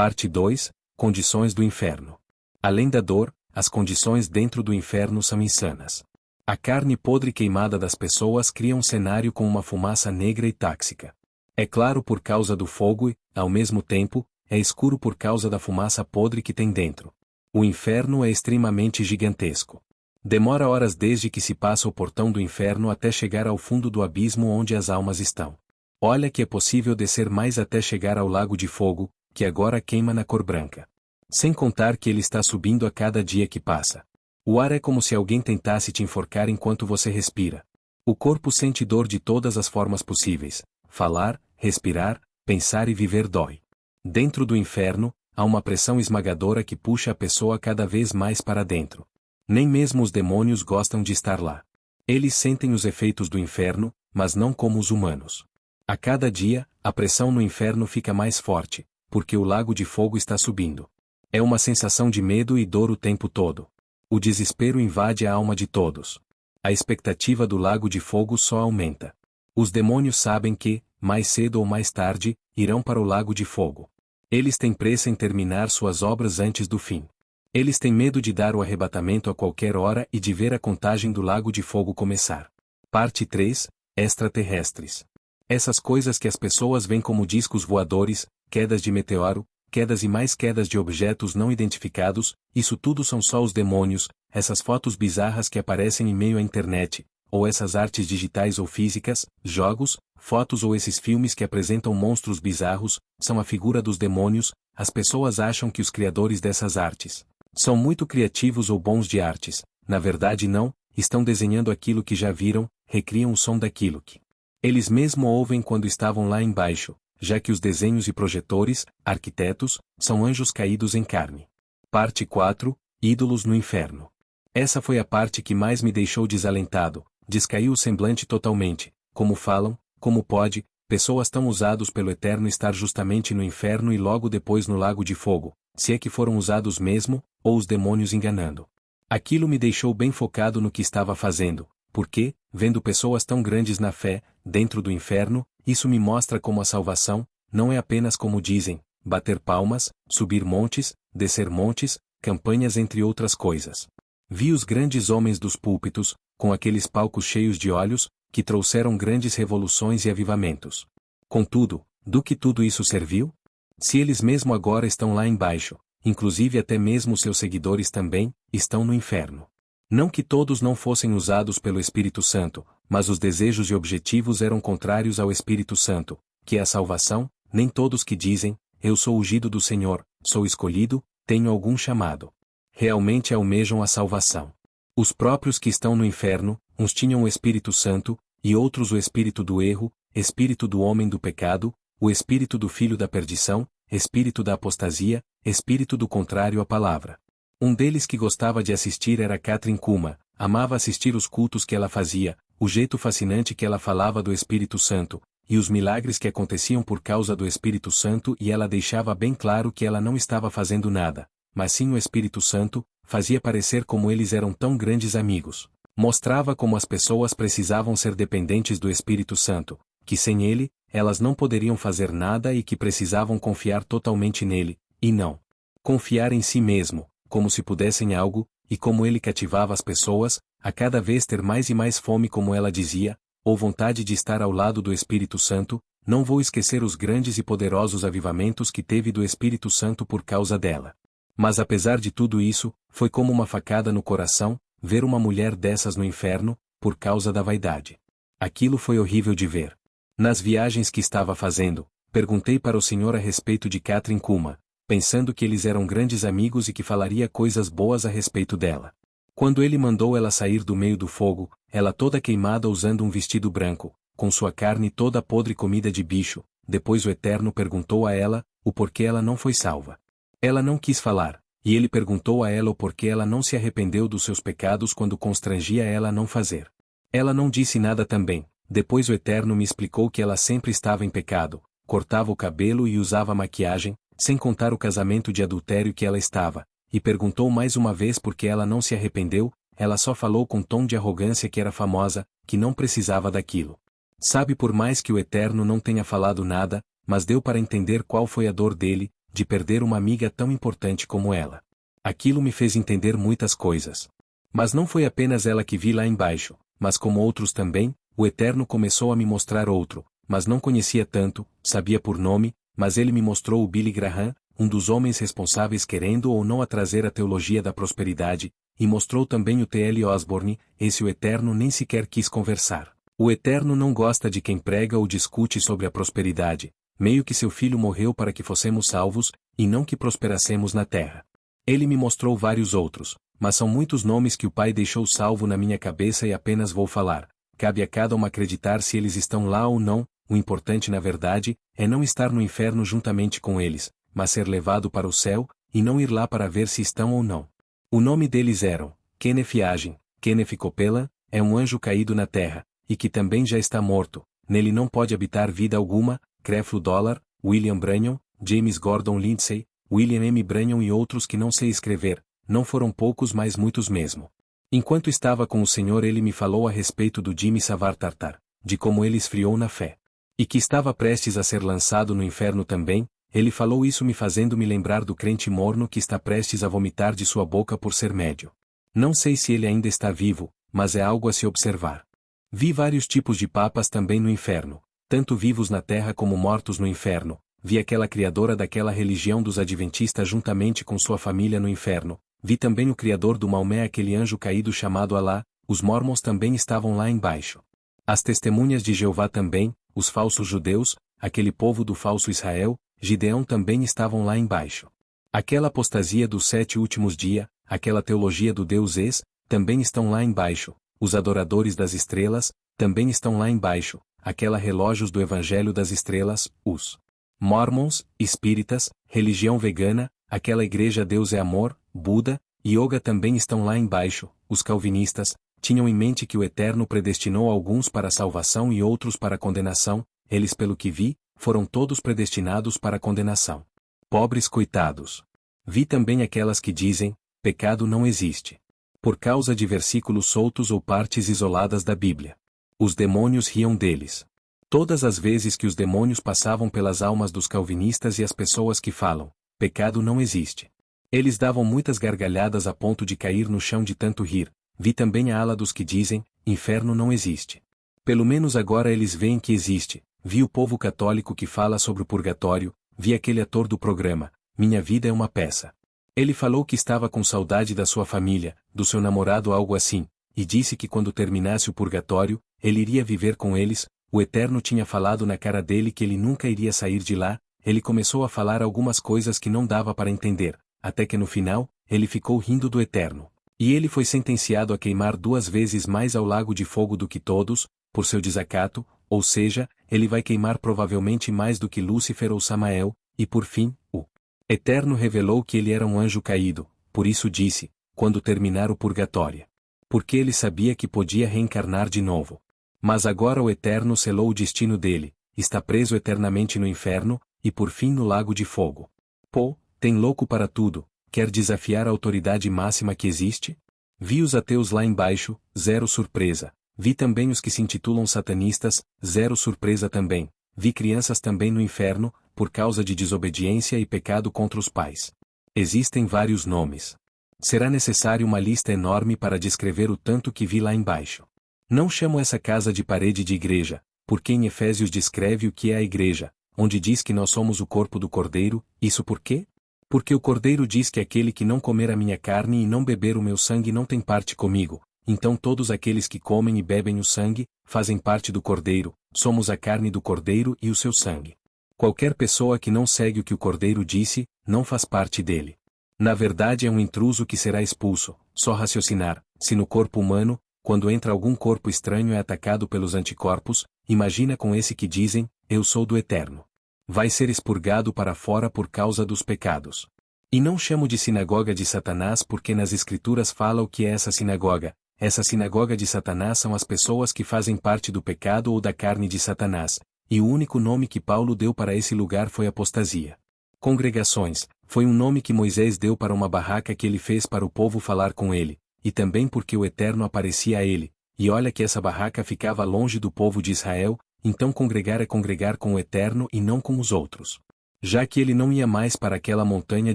Parte 2. Condições do inferno. Além da dor, as condições dentro do inferno são insanas. A carne podre queimada das pessoas cria um cenário com uma fumaça negra e tóxica. É claro por causa do fogo e, ao mesmo tempo, é escuro por causa da fumaça podre que tem dentro. O inferno é extremamente gigantesco. Demora horas desde que se passa o portão do inferno até chegar ao fundo do abismo onde as almas estão. Olha que é possível descer mais até chegar ao lago de fogo, que agora queima na cor branca. Sem contar que ele está subindo a cada dia que passa. O ar é como se alguém tentasse te enforcar enquanto você respira. O corpo sente dor de todas as formas possíveis. Falar, respirar, pensar e viver dói. Dentro do inferno, há uma pressão esmagadora que puxa a pessoa cada vez mais para dentro. Nem mesmo os demônios gostam de estar lá. Eles sentem os efeitos do inferno, mas não como os humanos. A cada dia, a pressão no inferno fica mais forte, porque o lago de fogo está subindo. É uma sensação de medo e dor o tempo todo. O desespero invade a alma de todos. A expectativa do lago de fogo só aumenta. Os demônios sabem que, mais cedo ou mais tarde, irão para o lago de fogo. Eles têm pressa em terminar suas obras antes do fim. Eles têm medo de dar o arrebatamento a qualquer hora e de ver a contagem do lago de fogo começar. Parte 3. Extraterrestres. Essas coisas que as pessoas veem como discos voadores, quedas de meteoro, quedas e mais quedas de objetos não identificados, isso tudo são só os demônios, essas fotos bizarras que aparecem em meio à internet, ou essas artes digitais ou físicas, jogos, fotos ou esses filmes que apresentam monstros bizarros, são a figura dos demônios. As pessoas acham que os criadores dessas artes são muito criativos ou bons de artes, na verdade não, estão desenhando aquilo que já viram, recriam o som daquilo que eles mesmo ouvem quando estavam lá embaixo, já que os desenhos e projetores, arquitetos, são anjos caídos em carne. Parte 4. Ídolos no inferno. Essa foi a parte que mais me deixou desalentado, descaiu o semblante totalmente. Como falam, como pode, pessoas tão usados pelo Eterno estar justamente no inferno e logo depois no lago de fogo, se é que foram usados mesmo, ou os demônios enganando. Aquilo me deixou bem focado no que estava fazendo, porque, vendo pessoas tão grandes na fé, dentro do inferno, isso me mostra como a salvação, não é apenas como dizem, bater palmas, subir montes, descer montes, campanhas entre outras coisas. Vi os grandes homens dos púlpitos, com aqueles palcos cheios de olhos, que trouxeram grandes revoluções e avivamentos. Contudo, do que tudo isso serviu? Se eles mesmo agora estão lá embaixo, inclusive até mesmo seus seguidores também, estão no inferno. Não que todos não fossem usados pelo Espírito Santo, mas os desejos e objetivos eram contrários ao Espírito Santo, que é a salvação. Nem todos que dizem, eu sou ungido do Senhor, sou escolhido, tenho algum chamado. Realmente almejam a salvação. Os próprios que estão no inferno, uns tinham o Espírito Santo, e outros o espírito do erro, espírito do homem do pecado, o espírito do filho da perdição, espírito da apostasia, espírito do contrário à palavra. Um deles que gostava de assistir era Kathryn Kuma, amava assistir os cultos que ela fazia, o jeito fascinante que ela falava do Espírito Santo, e os milagres que aconteciam por causa do Espírito Santo, e ela deixava bem claro que ela não estava fazendo nada, mas sim o Espírito Santo, fazia parecer como eles eram tão grandes amigos. Mostrava como as pessoas precisavam ser dependentes do Espírito Santo, que sem ele, elas não poderiam fazer nada e que precisavam confiar totalmente nele, e não confiar em si mesmo, como se pudessem algo, e como ele cativava as pessoas, a cada vez ter mais e mais fome como ela dizia, ou vontade de estar ao lado do Espírito Santo. Não vou esquecer os grandes e poderosos avivamentos que teve do Espírito Santo por causa dela. Mas apesar de tudo isso, foi como uma facada no coração, ver uma mulher dessas no inferno, por causa da vaidade. Aquilo foi horrível de ver. Nas viagens que estava fazendo, perguntei para o Senhor a respeito de Kathryn Kuma, pensando que eles eram grandes amigos e que falaria coisas boas a respeito dela. Quando ele mandou ela sair do meio do fogo, ela toda queimada usando um vestido branco, com sua carne toda podre comida de bicho, depois o Eterno perguntou a ela, o porquê ela não foi salva. Ela não quis falar, e ele perguntou a ela o porquê ela não se arrependeu dos seus pecados quando constrangia ela a não fazer. Ela não disse nada também. Depois o Eterno me explicou que ela sempre estava em pecado, cortava o cabelo e usava maquiagem, sem contar o casamento de adultério que ela estava, e perguntou mais uma vez por que ela não se arrependeu. Ela só falou com tom de arrogância que era famosa, que não precisava daquilo. Sabe, por mais que o Eterno não tenha falado nada, mas deu para entender qual foi a dor dele, de perder uma amiga tão importante como ela. Aquilo me fez entender muitas coisas. Mas não foi apenas ela que vi lá embaixo, mas como outros também, o Eterno começou a me mostrar outro, mas não conhecia tanto, sabia por nome, mas ele me mostrou o Billy Graham, um dos homens responsáveis querendo ou não a trazer a teologia da prosperidade, e mostrou também o T.L. Osborne, esse o Eterno nem sequer quis conversar. O Eterno não gosta de quem prega ou discute sobre a prosperidade, meio que seu filho morreu para que fossemos salvos, e não que prosperásemos na terra. Ele me mostrou vários outros, mas são muitos nomes que o Pai deixou salvo na minha cabeça e apenas vou falar. Cabe a cada um acreditar se eles estão lá ou não, o importante na verdade, é não estar no inferno juntamente com eles, mas ser levado para o céu, e não ir lá para ver se estão ou não. O nome deles eram Kenneth Hagin. Kenneth Copeland é um anjo caído na terra, e que também já está morto, nele não pode habitar vida alguma. Creflo Dollar, William Branham, James Gordon Lindsay, William M. Branham e outros que não sei escrever, não foram poucos mas muitos mesmo. Enquanto estava com o Senhor ele me falou a respeito do Jimmy Savar Tartar, de como ele esfriou na fé. E que estava prestes a ser lançado no inferno também, ele falou isso me fazendo me lembrar do crente morno que está prestes a vomitar de sua boca por ser médio. Não sei se ele ainda está vivo, mas é algo a se observar. Vi vários tipos de papas também no inferno, tanto vivos na terra como mortos no inferno. Vi aquela criadora daquela religião dos adventistas juntamente com sua família no inferno. Vi também o criador do Maomé, aquele anjo caído chamado Alá. Os mormons também estavam lá embaixo. As testemunhas de Jeová também, os falsos judeus, aquele povo do falso Israel, Gideão também estavam lá embaixo. Aquela apostasia dos 7 últimos dias, aquela teologia do Deus ex, também estão lá embaixo. Os adoradores das estrelas, também estão lá embaixo. Aquela relógios do Evangelho das Estrelas, os mormons, espíritas, religião vegana, aquela igreja Deus é amor, Buda, Yoga também estão lá embaixo. Os calvinistas tinham em mente que o Eterno predestinou alguns para a salvação e outros para a condenação. Eles, pelo que vi, foram todos predestinados para a condenação. Pobres coitados. Vi também aquelas que dizem, pecado não existe. Por causa de versículos soltos ou partes isoladas da Bíblia. Os demônios riam deles. Todas as vezes que os demônios passavam pelas almas dos calvinistas e as pessoas que falam, pecado não existe. Eles davam muitas gargalhadas a ponto de cair no chão de tanto rir. Vi também a ala dos que dizem, inferno não existe. Pelo menos agora eles veem que existe. Vi o povo católico que fala sobre o purgatório. Vi aquele ator do programa, Minha Vida é uma Peça. Ele falou que estava com saudade da sua família, do seu namorado, algo assim, e disse que quando terminasse o purgatório, ele iria viver com eles. O Eterno tinha falado na cara dele que ele nunca iria sair de lá. Ele começou a falar algumas coisas que não dava para entender, até que no final, ele ficou rindo do Eterno. E ele foi sentenciado a queimar 2 vezes mais ao lago de fogo do que todos, por seu desacato, ou seja, ele vai queimar provavelmente mais do que Lúcifer ou Samael, e por fim, o Eterno revelou que ele era um anjo caído, por isso disse, quando terminar o purgatório. Porque ele sabia que podia reencarnar de novo. Mas agora o Eterno selou o destino dele, está preso eternamente no inferno, e por fim no lago de fogo. Pô, tem louco para tudo, quer desafiar a autoridade máxima que existe? Vi os ateus lá embaixo, zero surpresa. Vi também os que se intitulam satanistas, zero surpresa também. Vi crianças também no inferno, por causa de desobediência e pecado contra os pais. Existem vários nomes. Será necessário uma lista enorme para descrever o tanto que vi lá embaixo. Não chamo essa casa de parede de igreja, porque em Efésios descreve o que é a igreja, onde diz que nós somos o corpo do Cordeiro. Isso por quê? Porque o Cordeiro diz que aquele que não comer a minha carne e não beber o meu sangue não tem parte comigo. Então todos aqueles que comem e bebem o sangue, fazem parte do Cordeiro. Somos a carne do Cordeiro e o seu sangue. Qualquer pessoa que não segue o que o Cordeiro disse, não faz parte dele. Na verdade é um intruso que será expulso. Só raciocinar, se no corpo humano, quando entra algum corpo estranho é atacado pelos anticorpos, imagina com esse que dizem, eu sou do Eterno. Vai ser expurgado para fora por causa dos pecados. E não chamo de sinagoga de Satanás porque nas Escrituras fala o que é essa sinagoga. Essa sinagoga de Satanás são as pessoas que fazem parte do pecado ou da carne de Satanás, e o único nome que Paulo deu para esse lugar foi apostasia. Congregações, foi um nome que Moisés deu para uma barraca que ele fez para o povo falar com ele, e também porque o Eterno aparecia a ele, e olha que essa barraca ficava longe do povo de Israel, então congregar é congregar com o Eterno e não com os outros. já que ele não ia mais para aquela montanha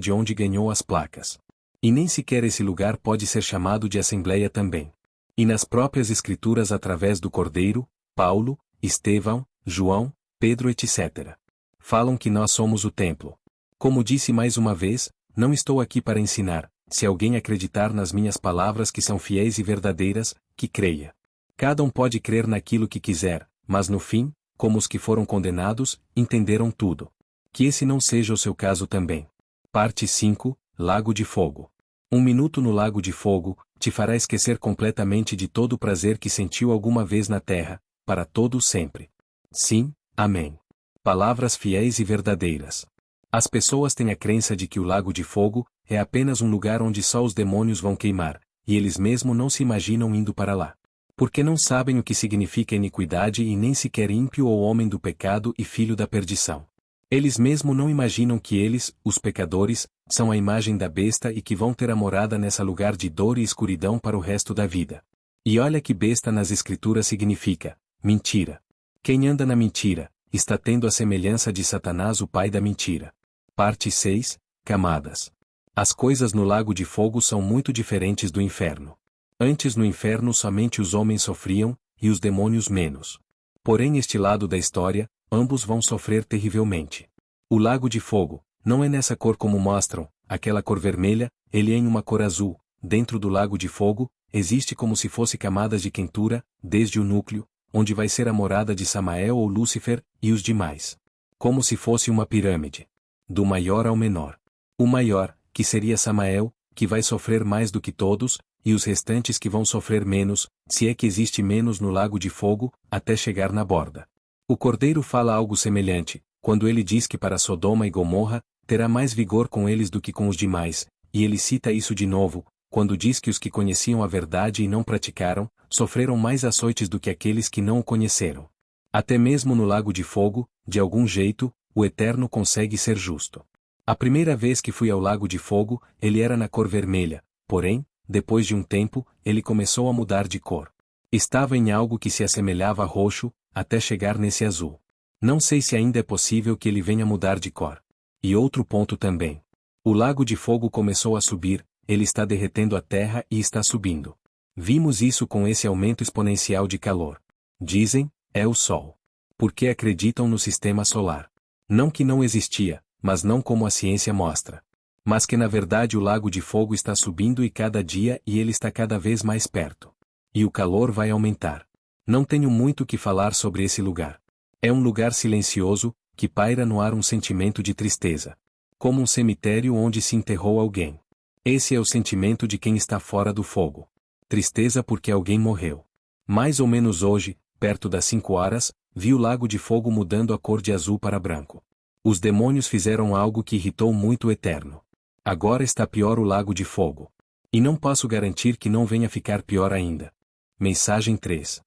de onde ganhou as placas. E nem sequer esse lugar pode ser chamado de assembleia também. E nas próprias Escrituras através do Cordeiro, Paulo, Estevão, João, Pedro etc. falam que nós somos o templo. Como disse mais uma vez, não estou aqui para ensinar, se alguém acreditar nas minhas palavras que são fiéis e verdadeiras, que creia. Cada um pode crer naquilo que quiser, mas no fim, como os que foram condenados, entenderam tudo. Que esse não seja o seu caso também. Parte 5, Lago de Fogo. 1 minuto no Lago de Fogo, te fará esquecer completamente de todo o prazer que sentiu alguma vez na terra, para todo o sempre. Sim, amém. Palavras fiéis e verdadeiras. As pessoas têm a crença de que o Lago de Fogo é apenas um lugar onde só os demônios vão queimar, e eles mesmo não se imaginam indo para lá. Porque não sabem o que significa iniquidade e nem sequer ímpio ou homem do pecado e filho da perdição. Eles mesmo não imaginam que eles, os pecadores, são a imagem da besta e que vão ter a morada nessa lugar de dor e escuridão para o resto da vida. E olha que besta nas Escrituras significa mentira. Quem anda na mentira, está tendo a semelhança de Satanás, o pai da mentira. Parte 6, Camadas. As coisas no Lago de Fogo são muito diferentes do inferno. Antes no inferno somente os homens sofriam, e os demônios menos. Porém este lado da história, ambos vão sofrer terrivelmente. O Lago de Fogo, não é nessa cor como mostram, aquela cor vermelha, ele é em uma cor azul. Dentro do Lago de Fogo, existe como se fosse camadas de quentura, desde o núcleo, onde vai ser a morada de Samael ou Lúcifer, e os demais. Como se fosse uma pirâmide. Do maior ao menor. O maior, que seria Samael, que vai sofrer mais do que todos, e os restantes que vão sofrer menos, se é que existe menos no Lago de Fogo, até chegar na borda. O Cordeiro fala algo semelhante, quando ele diz que para Sodoma e Gomorra, terá mais vigor com eles do que com os demais, e ele cita isso de novo, quando diz que os que conheciam a verdade e não praticaram, sofreram mais açoites do que aqueles que não o conheceram. Até mesmo no Lago de Fogo, de algum jeito, o Eterno consegue ser justo. A primeira vez que fui ao Lago de Fogo, ele era na cor vermelha, porém, depois de um tempo, ele começou a mudar de cor. Estava em algo que se assemelhava a roxo, até chegar nesse azul. Não sei se ainda é possível que ele venha mudar de cor. E outro ponto também. O Lago de Fogo começou a subir, ele está derretendo a terra e está subindo. Vimos isso com esse aumento exponencial de calor. Dizem, é o Sol. Porque acreditam no sistema solar. Não que não existia, mas não como a ciência mostra. Mas que na verdade o Lago de Fogo está subindo e cada dia e ele está cada vez mais perto. E o calor vai aumentar. Não tenho muito o que falar sobre esse lugar. É um lugar silencioso, que paira no ar um sentimento de tristeza. Como um cemitério onde se enterrou alguém. Esse é o sentimento de quem está fora do fogo. Tristeza porque alguém morreu. Mais ou menos hoje, perto das 5 horas, vi o Lago de Fogo mudando a cor de azul para branco. Os demônios fizeram algo que irritou muito o Eterno. Agora está pior o Lago de Fogo. E não posso garantir que não venha ficar pior ainda. Mensagem 3.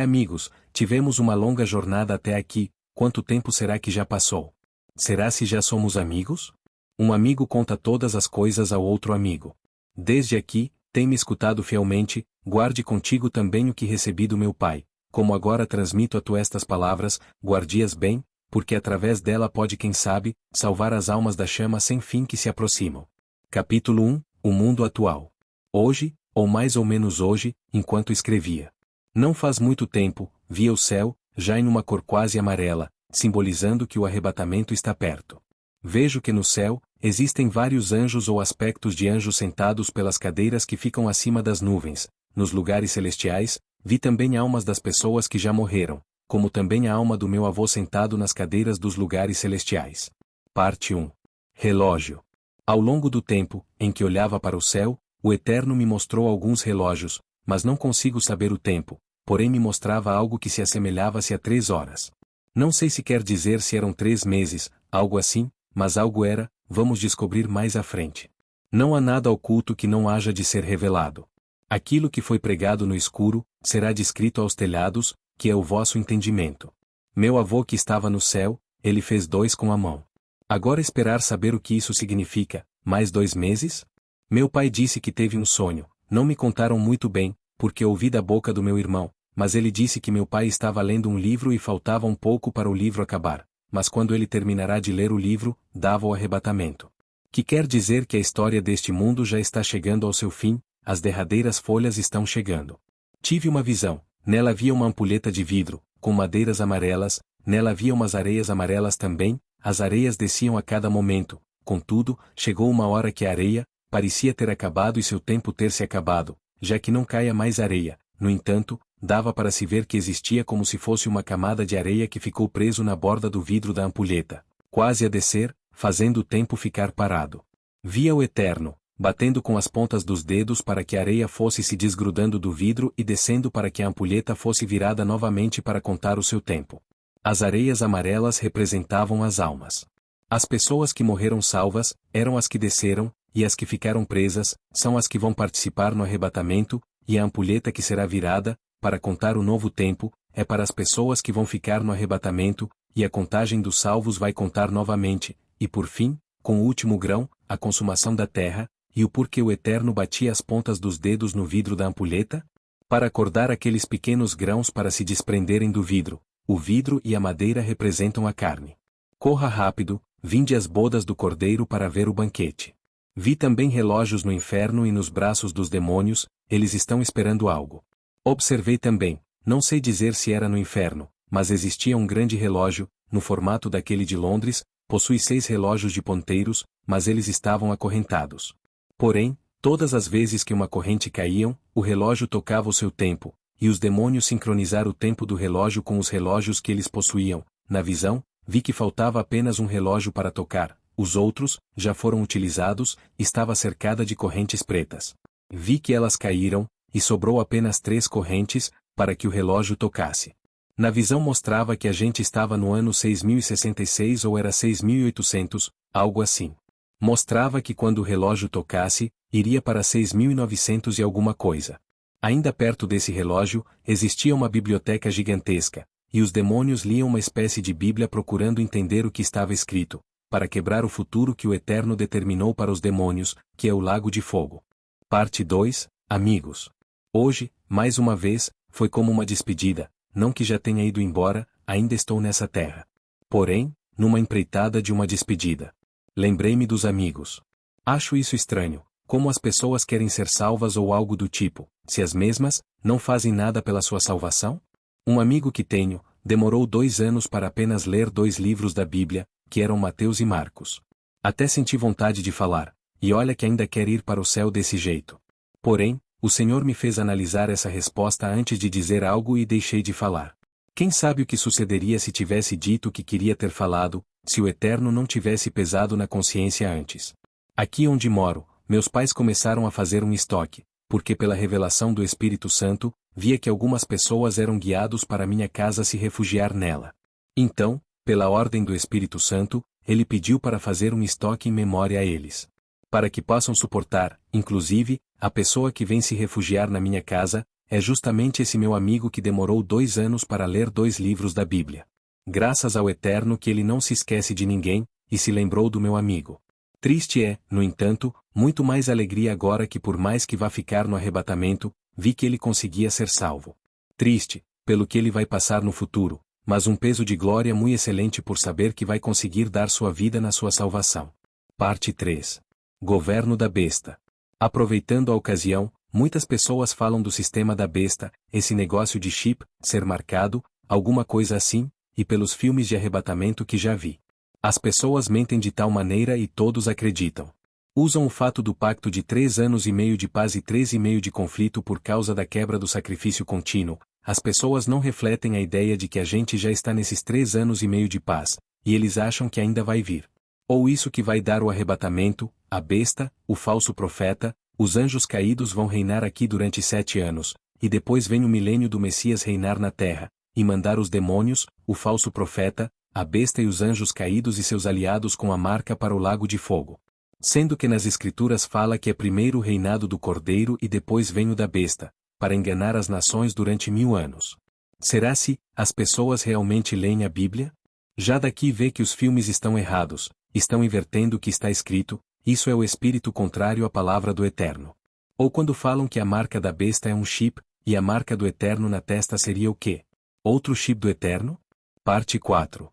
Amigos, tivemos uma longa jornada até aqui, quanto tempo será que já passou? Será se já somos amigos? Um amigo conta todas as coisas ao outro amigo. Desde aqui, tem me escutado fielmente, guarde contigo também o que recebi do meu Pai, como agora transmito a tu estas palavras, guarde-as bem, porque através dela pode quem sabe, salvar as almas da chama sem fim que se aproximam. Capítulo 1, O mundo atual. Hoje, ou mais ou menos hoje, enquanto escrevia. Não faz muito tempo, via o céu, já em uma cor quase amarela, simbolizando que o arrebatamento está perto. Vejo que no céu, existem vários anjos ou aspectos de anjos sentados pelas cadeiras que ficam acima das nuvens. Nos lugares celestiais, vi também almas das pessoas que já morreram, como também a alma do meu avô sentado nas cadeiras dos lugares celestiais. Parte 1. Relógio. Ao longo do tempo, em que olhava para o céu, o Eterno me mostrou alguns relógios, mas não consigo saber o tempo, porém me mostrava algo que se assemelhava-se a 3 horas. Não sei se quer dizer se eram 3 meses, algo assim, mas algo era, vamos descobrir mais à frente. Não há nada oculto que não haja de ser revelado. Aquilo que foi pregado no escuro, será descrito aos telhados, que é o vosso entendimento. Meu avô que estava no céu, ele fez 2 com a mão. Agora esperar saber o que isso significa, mais 2 meses? Meu pai disse que teve um sonho, não me contaram muito bem, porque ouvi da boca do meu irmão, mas ele disse que meu pai estava lendo um livro e faltava um pouco para o livro acabar. mas quando ele terminará de ler o livro, dava o arrebatamento. Que quer dizer que a história deste mundo já está chegando ao seu fim, as derradeiras folhas estão chegando. Tive uma visão, nela havia uma ampulheta de vidro, com madeiras amarelas, nela havia umas areias amarelas também, as areias desciam a cada momento, contudo, chegou uma hora que a areia, parecia ter acabado e seu tempo ter se acabado, já que não caia mais areia, no entanto, dava para se ver que existia como se fosse uma camada de areia que ficou preso na borda do vidro da ampulheta, quase a descer, fazendo o tempo ficar parado. Via o Eterno, batendo com as pontas dos dedos para que a areia fosse se desgrudando do vidro e descendo para que a ampulheta fosse virada novamente para contar o seu tempo. As areias amarelas representavam as almas. As pessoas que morreram salvas, eram as que desceram, e as que ficaram presas, são as que vão participar no arrebatamento, e a ampulheta que será virada, para contar o novo tempo, é para as pessoas que vão ficar no arrebatamento, e a contagem dos salvos vai contar novamente, e por fim, com o último grão, a consumação da terra, e o porquê o Eterno batia as pontas dos dedos no vidro da ampulheta? Para acordar aqueles pequenos grãos para se desprenderem do vidro. O vidro e a madeira representam a carne. Corra rápido, vinde às bodas do Cordeiro para ver o banquete. Vi também relógios no inferno e nos braços dos demônios, eles estão esperando algo. Observei também, não sei dizer se era no inferno, mas existia um grande relógio, no formato daquele de Londres, possui 6 relógios de ponteiros, mas eles estavam acorrentados. Porém, todas as vezes que uma corrente caíam, o relógio tocava o seu tempo, e os demônios sincronizaram o tempo do relógio com os relógios que eles possuíam. Na visão, vi que faltava apenas um relógio para tocar, os outros, já foram utilizados, estava cercada de correntes pretas. Vi que elas caíram, e sobrou apenas 3 correntes, para que o relógio tocasse. Na visão mostrava que a gente estava no ano 6066 ou era 6800, algo assim. Mostrava que quando o relógio tocasse, iria para 6900 e alguma coisa. Ainda perto desse relógio, existia uma biblioteca gigantesca, e os demônios liam uma espécie de Bíblia procurando entender o que estava escrito, para quebrar o futuro que o Eterno determinou para os demônios, que é o lago de fogo. Parte 2, amigos. Hoje, mais uma vez, foi como uma despedida, não que já tenha ido embora, ainda estou nessa terra. Porém, numa empreitada de uma despedida. Lembrei-me dos amigos. Acho isso estranho, como as pessoas querem ser salvas ou algo do tipo, se as mesmas, não fazem nada pela sua salvação? Um amigo que tenho, demorou 2 anos para apenas ler 2 livros da Bíblia, que eram Mateus e Marcos. Até senti vontade de falar, e olha que ainda quer ir para o céu desse jeito. Porém, o Senhor me fez analisar essa resposta antes de dizer algo e deixei de falar. Quem sabe o que sucederia se tivesse dito o que queria ter falado, se o Eterno não tivesse pesado na consciência antes. Aqui onde moro, meus pais começaram a fazer um estoque, porque pela revelação do Espírito Santo, via que algumas pessoas eram guiados para minha casa se refugiar nela. Então, pela ordem do Espírito Santo, ele pediu para fazer um estoque em memória a eles. Para que possam suportar, inclusive, a pessoa que vem se refugiar na minha casa, é justamente esse meu amigo que demorou 2 anos para ler 2 livros da Bíblia. Graças ao Eterno que ele não se esquece de ninguém, e se lembrou do meu amigo. Triste é, no entanto, muito mais alegria agora que por mais que vá ficar no arrebatamento, vi que ele conseguia ser salvo. Triste, pelo que ele vai passar no futuro, mas um peso de glória muito excelente por saber que vai conseguir dar sua vida na sua salvação. Parte 3. Governo da besta. Aproveitando a ocasião, muitas pessoas falam do sistema da besta, esse negócio de chip, ser marcado, alguma coisa assim, e pelos filmes de arrebatamento que já vi. As pessoas mentem de tal maneira e todos acreditam. Usam o fato do pacto de 3 anos e meio de paz e 3,5 de conflito por causa da quebra do sacrifício contínuo. As pessoas não refletem a ideia de que a gente já está nesses 3 anos e meio de paz, e eles acham que ainda vai vir. Ou isso que vai dar o arrebatamento, a besta, o falso profeta, os anjos caídos vão reinar aqui durante 7 anos, e depois vem o milênio do Messias reinar na terra, e mandar os demônios, o falso profeta, a besta e os anjos caídos e seus aliados com a marca para o lago de fogo. Sendo que nas Escrituras fala que é primeiro o reinado do Cordeiro e depois vem o da besta, para enganar as nações durante 1000 anos. Será se as pessoas realmente leem a Bíblia? Já daqui vê que os filmes estão errados, estão invertendo o que está escrito, isso é o espírito contrário à palavra do Eterno. Ou quando falam que a marca da besta é um chip, e a marca do Eterno na testa seria o quê? Outro chip do Eterno? Parte 4.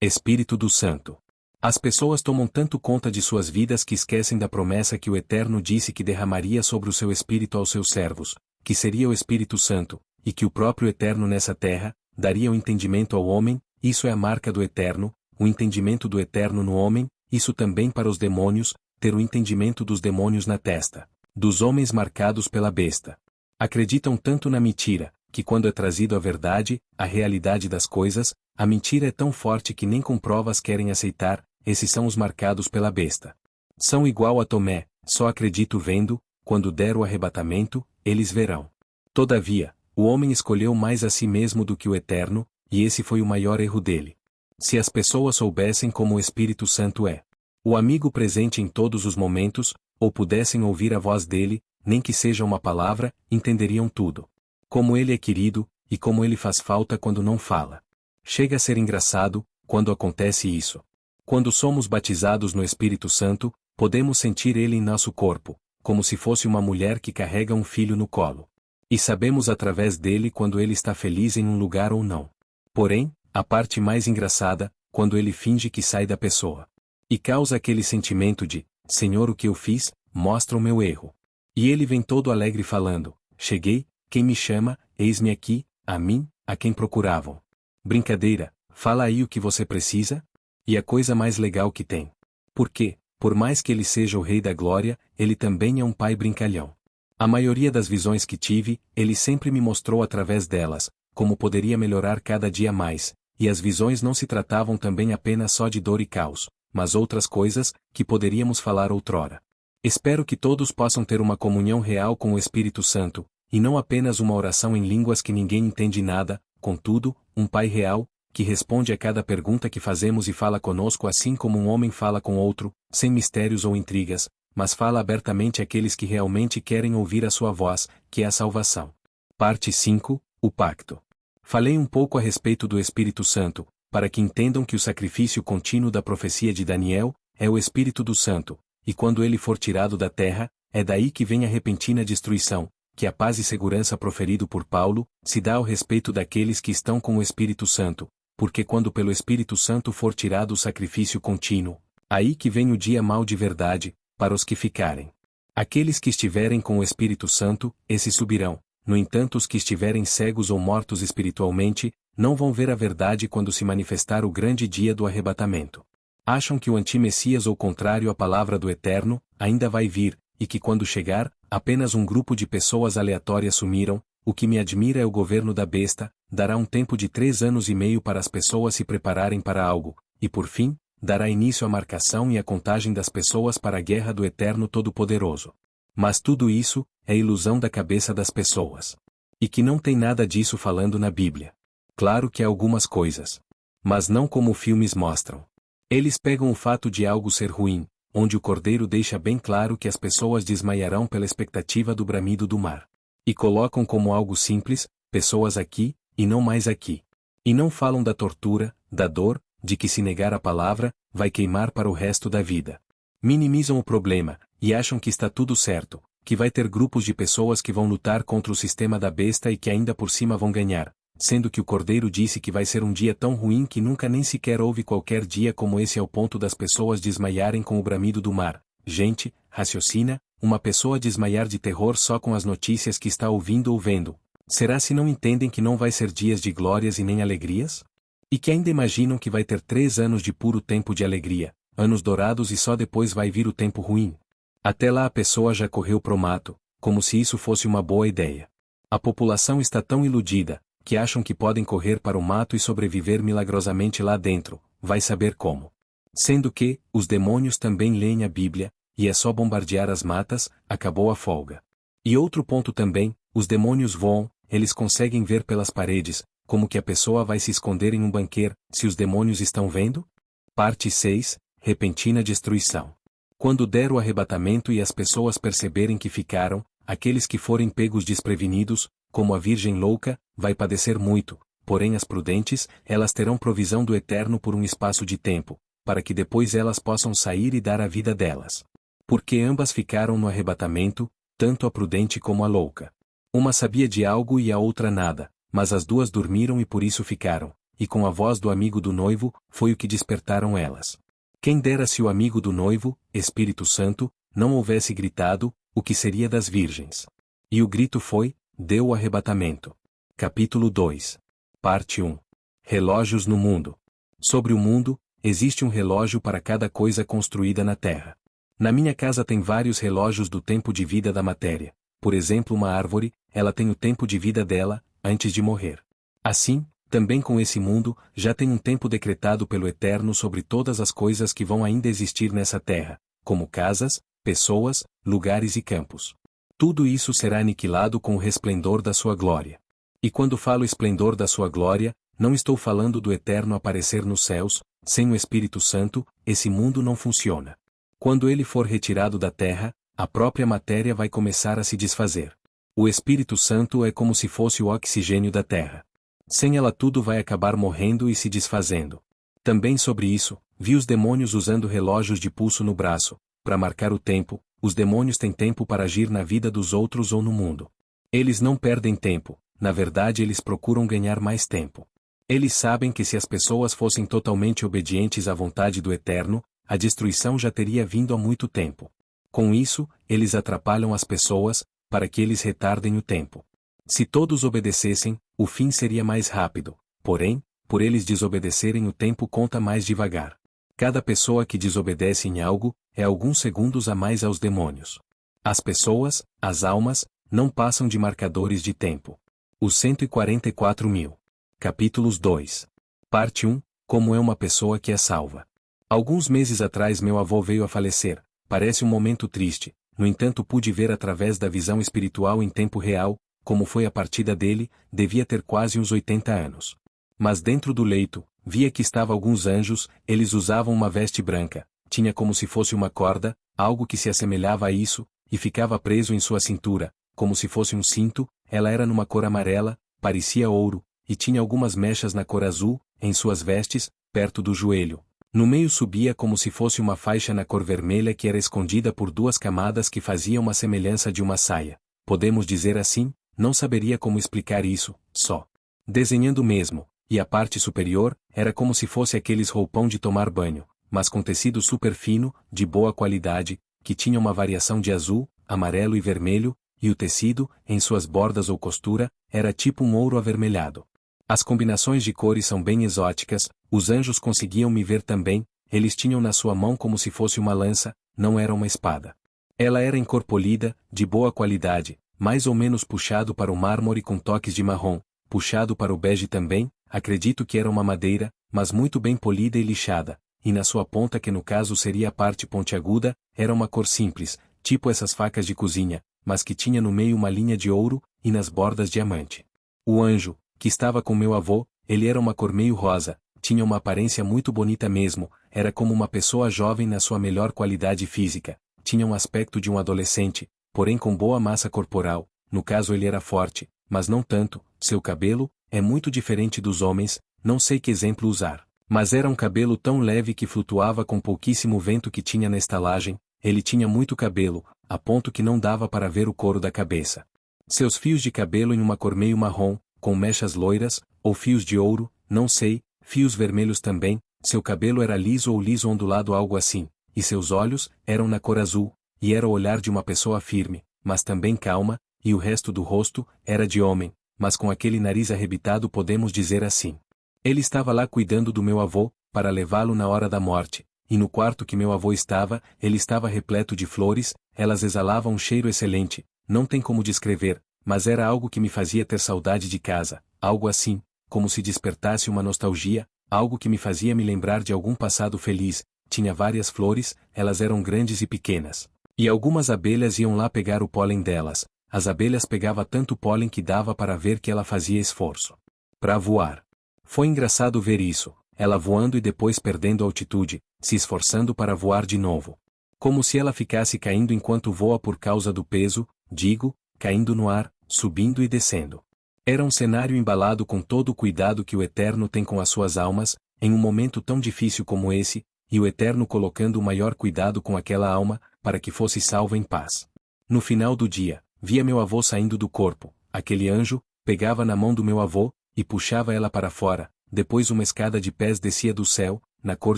Espírito do Santo. As pessoas tomam tanto conta de suas vidas que esquecem da promessa que o Eterno disse que derramaria sobre o seu Espírito aos seus servos, que seria o Espírito Santo, e que o próprio Eterno nessa terra, daria o entendimento ao homem. Isso é a marca do Eterno, o entendimento do Eterno no homem, isso também para os demônios, ter o entendimento dos demônios na testa, dos homens marcados pela besta. Acreditam tanto na mentira, que quando é trazido a verdade, a realidade das coisas, a mentira é tão forte que nem com provas querem aceitar. Esses são os marcados pela besta. São igual a Tomé, só acredito vendo, quando der o arrebatamento, eles verão. Todavia, o homem escolheu mais a si mesmo do que o Eterno, e esse foi o maior erro dele. Se as pessoas soubessem como o Espírito Santo é o amigo presente em todos os momentos, ou pudessem ouvir a voz dele, nem que seja uma palavra, entenderiam tudo. Como ele é querido, e como ele faz falta quando não fala. Chega a ser engraçado, quando acontece isso. Quando somos batizados no Espírito Santo, podemos sentir ele em nosso corpo, como se fosse uma mulher que carrega um filho no colo. E sabemos através dele quando ele está feliz em um lugar ou não. Porém, a parte mais engraçada, quando ele finge que sai da pessoa. E causa aquele sentimento de, Senhor, o que eu fiz, mostra o meu erro. E ele vem todo alegre falando, cheguei, quem me chama, eis-me aqui, a mim, a quem procuravam. Brincadeira, fala aí o que você precisa? E a coisa mais legal que tem. Porque, por mais que ele seja o Rei da Glória, ele também é um pai brincalhão. A maioria das visões que tive, ele sempre me mostrou através delas, como poderia melhorar cada dia mais, e as visões não se tratavam também apenas só de dor e caos, mas outras coisas, que poderíamos falar outrora. Espero que todos possam ter uma comunhão real com o Espírito Santo, e não apenas uma oração em línguas que ninguém entende nada, contudo, um Pai real, que responde a cada pergunta que fazemos e fala conosco assim como um homem fala com outro, sem mistérios ou intrigas, mas fala abertamente àqueles que realmente querem ouvir a sua voz, que é a salvação. Parte 5, o Pacto. Falei um pouco a respeito do Espírito Santo, para que entendam que o sacrifício contínuo da profecia de Daniel é o Espírito do Santo, e quando ele for tirado da terra, é daí que vem a repentina destruição, que a paz e segurança proferido por Paulo, se dá ao respeito daqueles que estão com o Espírito Santo, porque quando pelo Espírito Santo for tirado o sacrifício contínuo, aí que vem o dia mau de verdade, para os que ficarem. Aqueles que estiverem com o Espírito Santo, esses subirão, no entanto os que estiverem cegos ou mortos espiritualmente, não vão ver a verdade quando se manifestar o grande dia do arrebatamento. Acham que o anti-Messias ou contrário à palavra do Eterno, ainda vai vir, e que quando chegar, apenas um grupo de pessoas aleatórias sumiram. O que me admira é o governo da besta, dará um tempo de 3 anos e meio para as pessoas se prepararem para algo, e por fim, dará início à marcação e à contagem das pessoas para a guerra do Eterno Todo-Poderoso. Mas tudo isso, é ilusão da cabeça das pessoas. E que não tem nada disso falando na Bíblia. Claro que há algumas coisas. Mas não como filmes mostram. Eles pegam o fato de algo ser ruim, onde o Cordeiro deixa bem claro que as pessoas desmaiarão pela expectativa do bramido do mar. E colocam como algo simples, pessoas aqui, e não mais aqui. E não falam da tortura, da dor, de que se negar a palavra, vai queimar para o resto da vida. Minimizam o problema, e acham que está tudo certo, que vai ter grupos de pessoas que vão lutar contra o sistema da besta e que ainda por cima vão ganhar, sendo que o Cordeiro disse que vai ser um dia tão ruim que nunca nem sequer houve qualquer dia como esse ao ponto das pessoas desmaiarem com o bramido do mar. Gente, raciocina, uma pessoa desmaiar de terror só com as notícias que está ouvindo ou vendo. Será se não entendem que não vai ser dias de glórias e nem alegrias? E que ainda imaginam que vai ter 3 anos de puro tempo de alegria, anos dourados e só depois vai vir o tempo ruim? Até lá a pessoa já correu pro mato, como se isso fosse uma boa ideia. A população está tão iludida, que acham que podem correr para o mato e sobreviver milagrosamente lá dentro, vai saber como. Sendo que, os demônios também leem a Bíblia, e é só bombardear as matas, acabou a folga. E outro ponto também, os demônios voam, eles conseguem ver pelas paredes, como que a pessoa vai se esconder em um banqueiro, se os demônios estão vendo? Parte 6, repentina destruição. Quando der o arrebatamento e as pessoas perceberem que ficaram, aqueles que forem pegos desprevenidos, como a virgem louca, vai padecer muito, porém as prudentes, elas terão provisão do Eterno por um espaço de tempo, para que depois elas possam sair e dar a vida delas. Porque ambas ficaram no arrebatamento, tanto a prudente como a louca. Uma sabia de algo e a outra nada, mas as duas dormiram e por isso ficaram, e com a voz do amigo do noivo, foi o que despertaram elas. Quem dera se o amigo do noivo, Espírito Santo, não houvesse gritado, o que seria das virgens? E o grito foi, deu o arrebatamento. Capítulo 2. Parte 1. Relógios no mundo. Sobre o mundo, existe um relógio para cada coisa construída na terra. Na minha casa tem vários relógios do tempo de vida da matéria. Por exemplo, uma árvore, ela tem o tempo de vida dela, antes de morrer. Assim, também com esse mundo, já tem um tempo decretado pelo Eterno sobre todas as coisas que vão ainda existir nessa terra, como casas, pessoas, lugares e campos. Tudo isso será aniquilado com o resplendor da sua glória. E quando falo esplendor da sua glória, não estou falando do Eterno aparecer nos céus. Sem o Espírito Santo, esse mundo não funciona. Quando ele for retirado da terra, a própria matéria vai começar a se desfazer. O Espírito Santo é como se fosse o oxigênio da terra. Sem ela tudo vai acabar morrendo e se desfazendo. Também sobre isso, vi os demônios usando relógios de pulso no braço, para marcar o tempo. Os demônios têm tempo para agir na vida dos outros ou no mundo. Eles não perdem tempo, na verdade eles procuram ganhar mais tempo. Eles sabem que se as pessoas fossem totalmente obedientes à vontade do Eterno, a destruição já teria vindo há muito tempo. Com isso, eles atrapalham as pessoas, para que eles retardem o tempo. Se todos obedecessem, o fim seria mais rápido, porém, por eles desobedecerem o tempo conta mais devagar. Cada pessoa que desobedece em algo, é alguns segundos a mais aos demônios. As pessoas, as almas, não passam de marcadores de tempo. Os 144.000. Capítulos 2. Parte 1. Como é uma pessoa que é salva. Alguns meses atrás meu avô veio a falecer. Parece um momento triste, no entanto pude ver através da visão espiritual em tempo real, como foi a partida dele. Devia ter quase uns 80 anos. Mas dentro do leito, via que estavam alguns anjos. Eles usavam uma veste branca, tinha como se fosse uma corda, algo que se assemelhava a isso, e ficava preso em sua cintura, como se fosse um cinto. Ela era numa cor amarela, parecia ouro, e tinha algumas mechas na cor azul, em suas vestes, perto do joelho. No meio subia como se fosse uma faixa na cor vermelha que era escondida por duas camadas que faziam uma semelhança de uma saia. Podemos dizer assim? Não saberia como explicar isso, só desenhando mesmo. E a parte superior, era como se fosse aqueles roupão de tomar banho, mas com tecido super fino, de boa qualidade, que tinha uma variação de azul, amarelo e vermelho, e o tecido, em suas bordas ou costura, era tipo um ouro avermelhado. As combinações de cores são bem exóticas. Os anjos conseguiam me ver também. Eles tinham na sua mão como se fosse uma lança, não era uma espada. Ela era em cor polida, de boa qualidade, mais ou menos puxado para o mármore com toques de marrom, puxado para o bege também. Acredito que era uma madeira, mas muito bem polida e lixada, e na sua ponta, que no caso seria a parte pontiaguda, era uma cor simples, tipo essas facas de cozinha, mas que tinha no meio uma linha de ouro, e nas bordas diamante. O anjo, que estava com meu avô, ele era uma cor meio rosa, tinha uma aparência muito bonita mesmo, era como uma pessoa jovem na sua melhor qualidade física, tinha um aspecto de um adolescente, porém com boa massa corporal. No caso ele era forte, mas não tanto. Seu cabelo é muito diferente dos homens, não sei que exemplo usar, mas era um cabelo tão leve que flutuava com pouquíssimo vento que tinha na estalagem. Ele tinha muito cabelo, a ponto que não dava para ver o couro da cabeça. Seus fios de cabelo em uma cor meio marrom, com mechas loiras, ou fios de ouro, não sei, fios vermelhos também. Seu cabelo era liso ou liso ondulado, algo assim, e seus olhos eram na cor azul, e era o olhar de uma pessoa firme, mas também calma, e o resto do rosto era de homem, mas com aquele nariz arrebitado, podemos dizer assim. Ele estava lá cuidando do meu avô, para levá-lo na hora da morte, e no quarto que meu avô estava, ele estava repleto de flores. Elas exalavam um cheiro excelente, não tem como descrever, mas era algo que me fazia ter saudade de casa, algo assim, como se despertasse uma nostalgia, algo que me fazia me lembrar de algum passado feliz. Tinha várias flores, elas eram grandes e pequenas. E algumas abelhas iam lá pegar o pólen delas. As abelhas pegavam tanto pólen que dava para ver que ela fazia esforço para voar. Foi engraçado ver isso, ela voando e depois perdendo altitude, se esforçando para voar de novo. Como se ela ficasse caindo enquanto voa por causa do peso, digo, caindo no ar, subindo e descendo. Era um cenário embalado com todo o cuidado que o Eterno tem com as suas almas, em um momento tão difícil como esse, e o Eterno colocando o maior cuidado com aquela alma, para que fosse salva em paz. No final do dia, via meu avô saindo do corpo. Aquele anjo pegava na mão do meu avô e puxava ela para fora. depois uma escada de pés descia do céu, na cor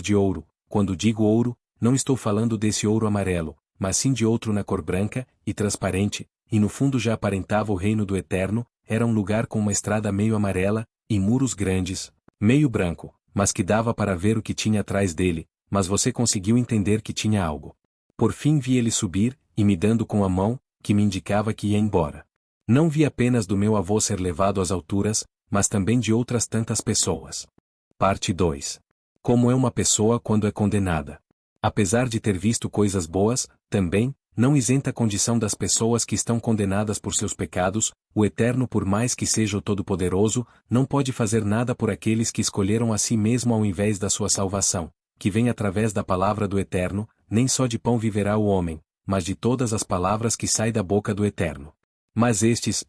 de ouro. Quando digo ouro, não estou falando desse ouro amarelo, mas sim de outro na cor branca e transparente, e no fundo já aparentava o reino do Eterno. Era um lugar com uma estrada meio amarela, e muros grandes, meio branco, mas que dava para ver o que tinha atrás dele, mas você conseguiu entender que tinha algo. Por fim vi ele subir, e me dando com a mão, que me indicava que ia embora. Não vi apenas do meu avô ser levado às alturas, mas também de outras tantas pessoas. Parte 2. Como é uma pessoa quando é condenada. Apesar de ter visto coisas boas, também, não isenta a condição das pessoas que estão condenadas por seus pecados. O Eterno, por mais que seja o Todo-Poderoso, não pode fazer nada por aqueles que escolheram a si mesmo ao invés da sua salvação, que vem através da palavra do Eterno. Nem só de pão viverá o homem, mas de todas as palavras que saem da boca do Eterno. Mas esses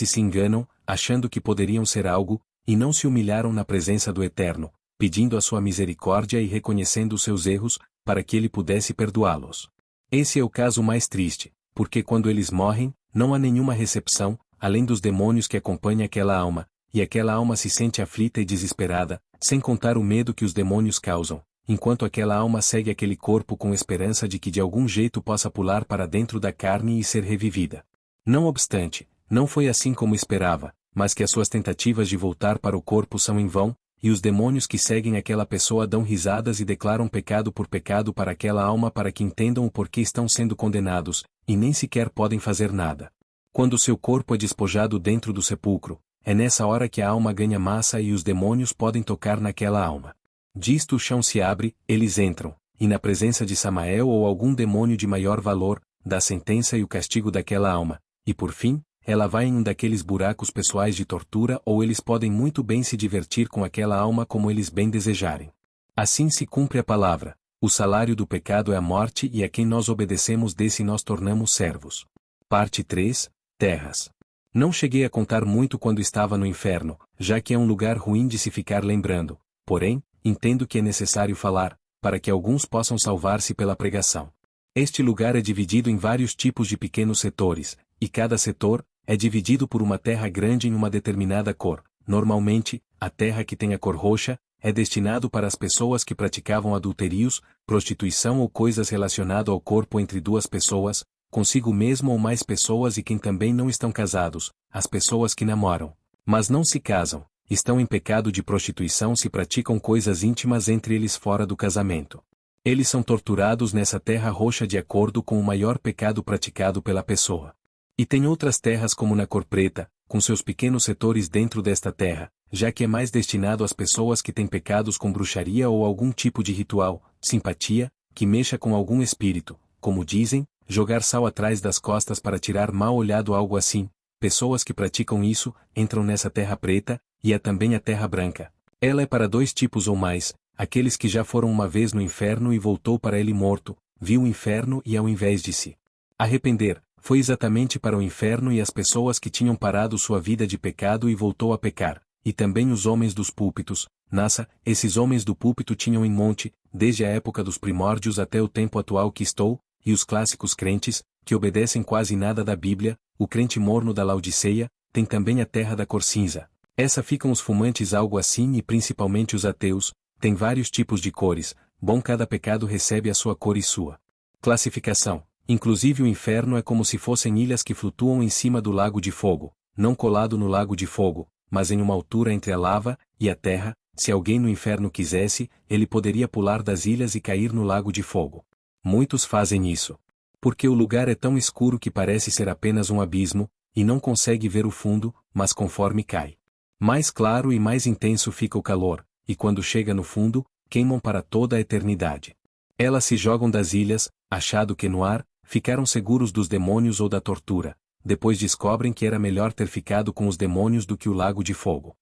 se enganam, achando que poderiam ser algo, e não se humilharam na presença do Eterno, pedindo a sua misericórdia e reconhecendo os seus erros, para que ele pudesse perdoá-los. Esse é o caso mais triste, porque quando eles morrem, não há nenhuma recepção, além dos demônios que acompanham aquela alma, e aquela alma se sente aflita e desesperada, sem contar o medo que os demônios causam, enquanto aquela alma segue aquele corpo com esperança de que de algum jeito possa pular para dentro da carne e ser revivida. Não obstante, não foi assim como esperava, mas que as suas tentativas de voltar para o corpo são em vão, e os demônios que seguem aquela pessoa dão risadas e declaram pecado por pecado para aquela alma para que entendam o porquê estão sendo condenados, e nem sequer podem fazer nada. Quando seu corpo é despojado dentro do sepulcro, é nessa hora que a alma ganha massa e os demônios podem tocar naquela alma. Disto o chão se abre, eles entram, e na presença de Samael ou algum demônio de maior valor, dá a sentença e o castigo daquela alma, e por fim, ela vai em um daqueles buracos pessoais de tortura ou eles podem muito bem se divertir com aquela alma como eles bem desejarem. Assim se cumpre a palavra: o salário do pecado é a morte e a quem nós obedecemos desse nós tornamos servos. Parte 3. Terras. Não cheguei a contar muito quando estava no inferno, já que é um lugar ruim de se ficar lembrando, porém, entendo que é necessário falar, para que alguns possam salvar-se pela pregação. Este lugar é dividido em vários tipos de pequenos setores, e cada setor é dividido por uma terra grande em uma determinada cor. Normalmente, a terra que tem a cor roxa é destinado para as pessoas que praticavam adultérios, prostituição ou coisas relacionadas ao corpo entre duas pessoas, consigo mesmo ou mais pessoas e quem também não estão casados, as pessoas que namoram, mas não se casam, estão em pecado de prostituição se praticam coisas íntimas entre eles fora do casamento. Eles são torturados nessa terra roxa de acordo com o maior pecado praticado pela pessoa. E tem outras terras como na cor preta, com seus pequenos setores dentro desta terra, já que é mais destinado às pessoas que têm pecados com bruxaria ou algum tipo de ritual, simpatia, que mexa com algum espírito, como dizem, jogar sal atrás das costas para tirar mal olhado algo assim. Pessoas que praticam isso, entram nessa terra preta, e há também a terra branca. Ela é para dois tipos ou mais, aqueles que já foram uma vez no inferno e voltou para ele morto, viu o inferno e ao invés de se arrepender, foi exatamente para o inferno e as pessoas que tinham parado sua vida de pecado e voltou a pecar, e também os homens dos púlpitos. Esses homens do púlpito tinham em monte, desde a época dos primórdios até o tempo atual que estou, e os clássicos crentes, que obedecem quase nada da Bíblia, o crente morno da Laodiceia, tem também a terra da cor cinza. Essa ficam os fumantes algo assim e principalmente os ateus, tem vários tipos de cores, cada pecado recebe a sua cor e sua classificação. Inclusive o inferno é como se fossem ilhas que flutuam em cima do lago de fogo, não colado no lago de fogo, mas em uma altura entre a lava e a terra. Se alguém no inferno quisesse, ele poderia pular das ilhas e cair no lago de fogo. Muitos fazem isso. Porque o lugar é tão escuro que parece ser apenas um abismo, e não consegue ver o fundo, mas conforme cai mais claro e mais intenso fica o calor, e quando chega no fundo, queimam para toda a eternidade. Elas se jogam das ilhas, achado que no ar, ficaram seguros dos demônios ou da tortura, depois descobrem que era melhor ter ficado com os demônios do que o lago de fogo.